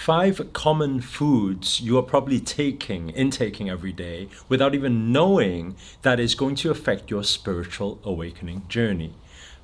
5 common foods you are probably intaking every day without even knowing that is going to affect your spiritual awakening journey.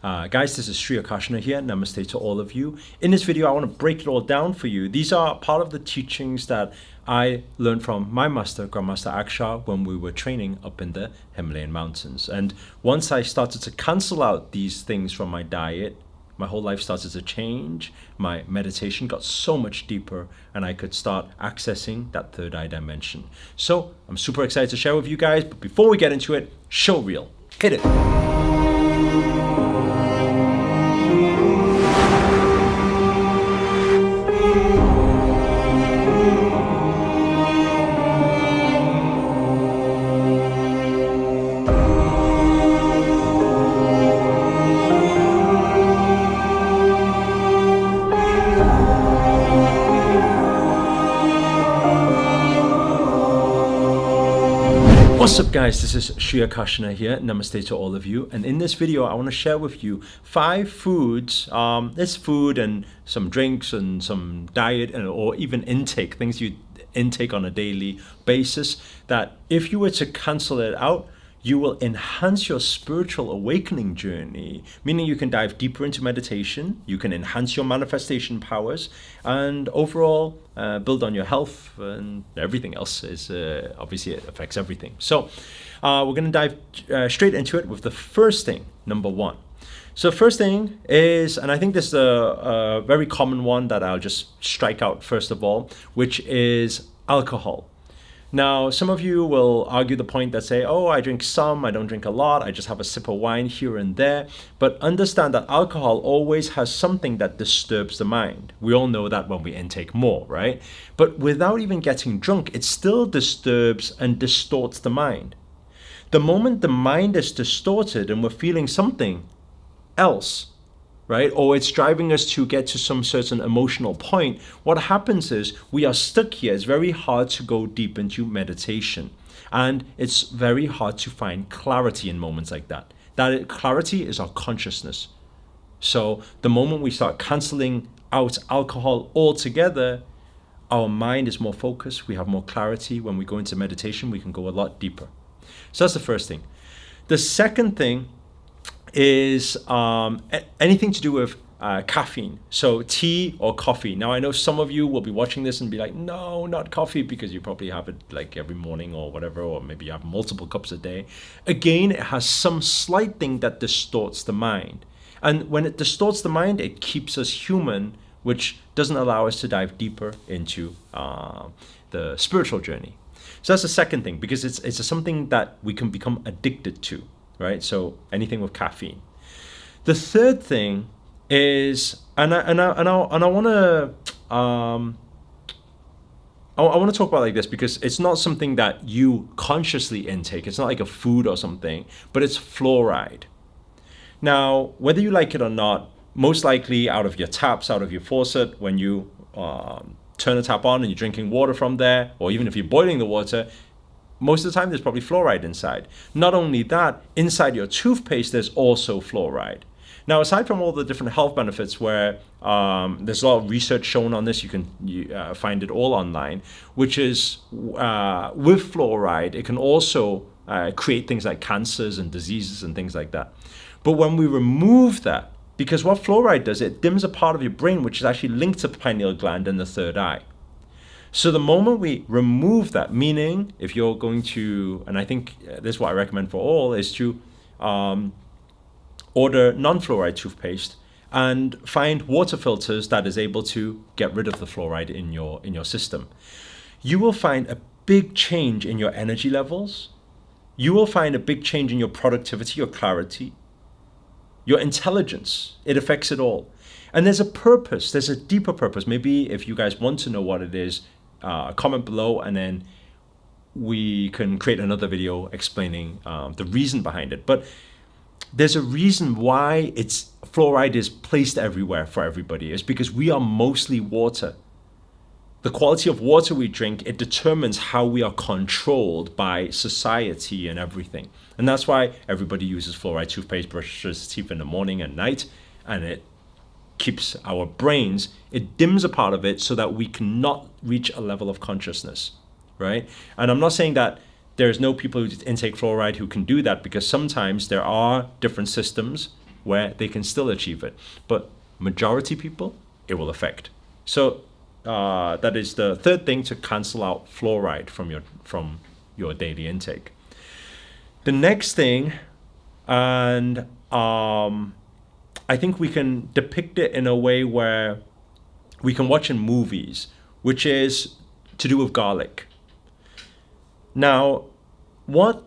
Guys, this is Sri Akashana here. Namaste to all of you. In this video, I want to break it all down for you. These are part of the teachings that I learned from my master, Grandmaster Aksha, when we were training up in the Himalayan mountains. And once I started to cancel out these things from my diet, my whole life started to change. My meditation got so much deeper and I could start accessing that third eye dimension. So I'm super excited to share with you guys. But before we get into it, show reel. Hit it. What's up guys, this is Sri Akashana here. Namaste to all of you. And in this video, I want to share with you 5 foods, it's food and some drinks and some diet or even intake, things you intake on a daily basis, that if you were to cancel it out, you will enhance your spiritual awakening journey, meaning you can dive deeper into meditation, you can enhance your manifestation powers, and overall build on your health, and everything else is obviously it affects everything. So we're going to dive straight into it with the first thing, number 1. So first thing is, and I think this is a very common one that I'll just strike out first of all, which is alcohol. Now, some of you will argue the point that say, oh, I drink some, I don't drink a lot, I just have a sip of wine here and there. But understand that alcohol always has something that disturbs the mind. We all know that when we intake more, right? But without even getting drunk, it still disturbs and distorts the mind. The moment the mind is distorted and we're feeling something else, right? Or it's driving us to get to some certain emotional point, what happens is we are stuck here. It's very hard to go deep into meditation. And it's very hard to find clarity in moments like that. That clarity is our consciousness. So the moment we start canceling out alcohol altogether, our mind is more focused. We have more clarity. When we go into meditation, we can go a lot deeper. So that's the first thing. The second thing is anything to do with caffeine, so tea or coffee. Now I know some of you will be watching this and be like, no, not coffee, because you probably have it like every morning or whatever, or maybe you have multiple cups a day. Again, it has some slight thing that distorts the mind, and when it distorts the mind, it keeps us human, which doesn't allow us to dive deeper into the spiritual journey. So that's the second thing, because it's something that we can become addicted to. Right, so anything with caffeine. The third thing is, I want to talk about like this because it's not something that you consciously intake. It's not like a food or something, but it's fluoride. Now, whether you like it or not, most likely out of your taps, out of your faucet, when you turn the tap on and you're drinking water from there, or even if you're boiling the water, most of the time there's probably fluoride inside. Not only that, inside your toothpaste there's also fluoride. Now, aside from all the different health benefits where there's a lot of research shown on this, you can find it all online, which is with fluoride, it can also create things like cancers and diseases and things like that. But when we remove that, because what fluoride does, it dims a part of your brain which is actually linked to the pineal gland and the third eye. So the moment we remove that, meaning if you're going to, and I think this is what I recommend for all, is to order non-fluoride toothpaste and find water filters that is able to get rid of the fluoride in your system. You will find a big change in your energy levels. You will find a big change in your productivity, your clarity, your intelligence. It affects it all. And there's a purpose, there's a deeper purpose. Maybe if you guys want to know what it is, comment below and then we can create another video explaining the reason behind it. But there's a reason why fluoride is placed everywhere for everybody. It's because we are mostly water. The quality of water we drink, it determines how we are controlled by society and everything. And that's why everybody uses fluoride toothpaste, brushes teeth in the morning and night, and it keeps our brains, it dims a part of it so that we cannot reach a level of consciousness, right? And I'm not saying that there's no people who intake fluoride who can do that, because sometimes there are different systems where they can still achieve it. But majority people, it will affect. So that is the third thing, to cancel out fluoride from your daily intake. The next thing, and I think we can depict it in a way where we can watch in movies, which is to do with garlic. Now, what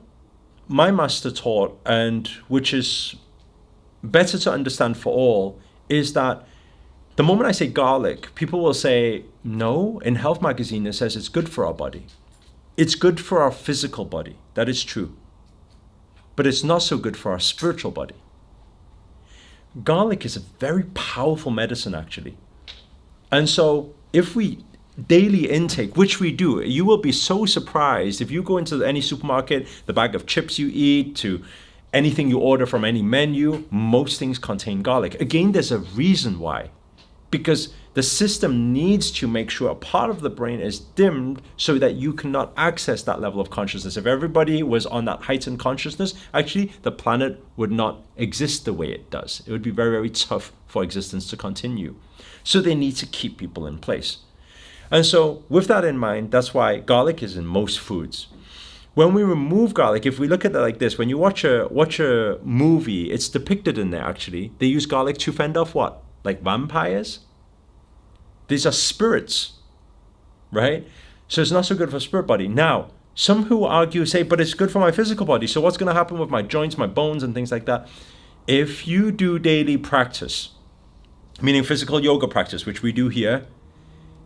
my master taught, and which is better to understand for all, is that the moment I say garlic, people will say, no, in Health Magazine it says it's good for our body. It's good for our physical body. That is true. But it's not so good for our spiritual body. Garlic is a very powerful medicine, actually. And so if we daily intake, which we do, you will be so surprised if you go into any supermarket, the bag of chips you eat to anything you order from any menu, most things contain garlic. Again, there's a reason why. Because the system needs to make sure a part of the brain is dimmed so that you cannot access that level of consciousness. If everybody was on that heightened consciousness, actually the planet would not exist the way it does. It would be very, very tough for existence to continue. So they need to keep people in place. And so with that in mind, that's why garlic is in most foods. When we remove garlic, if we look at it like this, when you watch a movie, it's depicted in there actually. They use garlic to fend off what? Like vampires? These are spirits, right? So it's not so good for spirit body. Now, some who argue say, but it's good for my physical body. So what's going to happen with my joints, my bones, and things like that? If you do daily practice, meaning physical yoga practice, which we do here,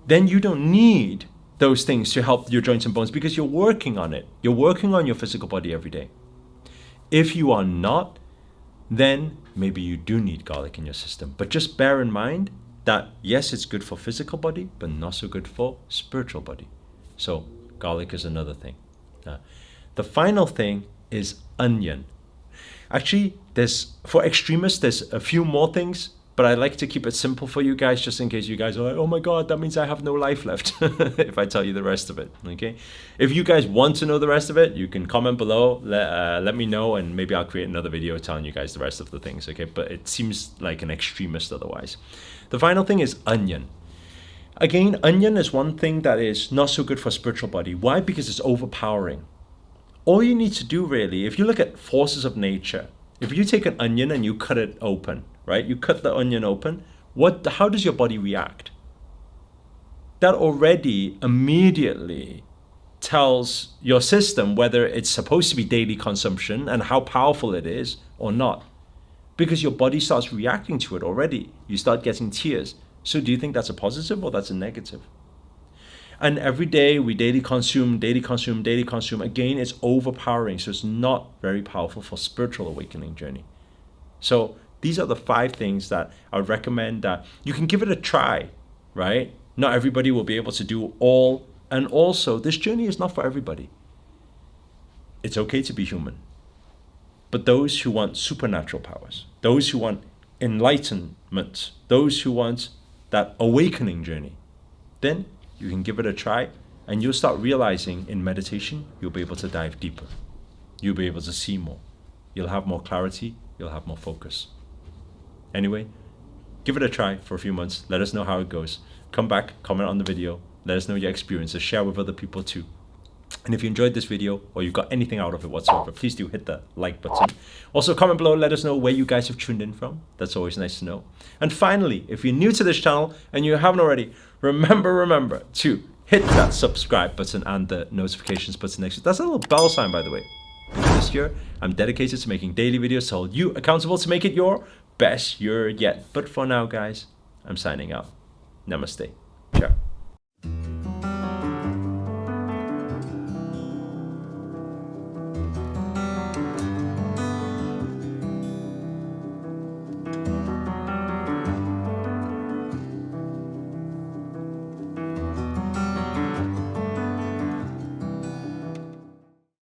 then you don't need those things to help your joints and bones because you're working on it. You're working on your physical body every day. If you are not, then maybe you do need garlic in your system. But just bear in mind that yes, it's good for physical body, but not so good for spiritual body. So garlic is another thing. The final thing is onion. Actually, for extremists, there's a few more things, but I like to keep it simple for you guys, just in case you guys are like, oh my God, that means I have no life left if I tell you the rest of it, okay? If you guys want to know the rest of it, you can comment below, let me know, and maybe I'll create another video telling you guys the rest of the things, okay? But it seems like an extremist otherwise. The final thing is onion. Again, onion is one thing that is not so good for spiritual body. Why? Because it's overpowering. All you need to do really, if you look at forces of nature, if you take an onion and you cut it open, right? You cut the onion open, how does your body react? That already immediately tells your system whether it's supposed to be daily consumption and how powerful it is or not. Because your body starts reacting to it already. You start getting tears. So do you think that's a positive or that's a negative? And every day we daily consume. Again, it's overpowering. So it's not very powerful for spiritual awakening journey. So these are the 5 things that I would recommend that you can give it a try, right? Not everybody will be able to do all. And also, this journey is not for everybody. It's okay to be human. But those who want supernatural powers, those who want enlightenment, those who want that awakening journey, then you can give it a try and you'll start realizing in meditation, you'll be able to dive deeper. You'll be able to see more. You'll have more clarity. You'll have more focus. Anyway, give it a try for a few months. Let us know how it goes. Come back, comment on the video. Let us know your experiences. Share with other people too. And if you enjoyed this video or you got anything out of it whatsoever, please do hit the like button. Also comment below, let us know where you guys have tuned in from. That's always nice to know. And finally, if you're new to this channel and you haven't already, remember to hit that subscribe button and the notifications button next to it. That's a little bell sign, by the way. Because this year, I'm dedicated to making daily videos to hold you accountable to make it your best year yet. But for now, guys, I'm signing out. Namaste. Ciao.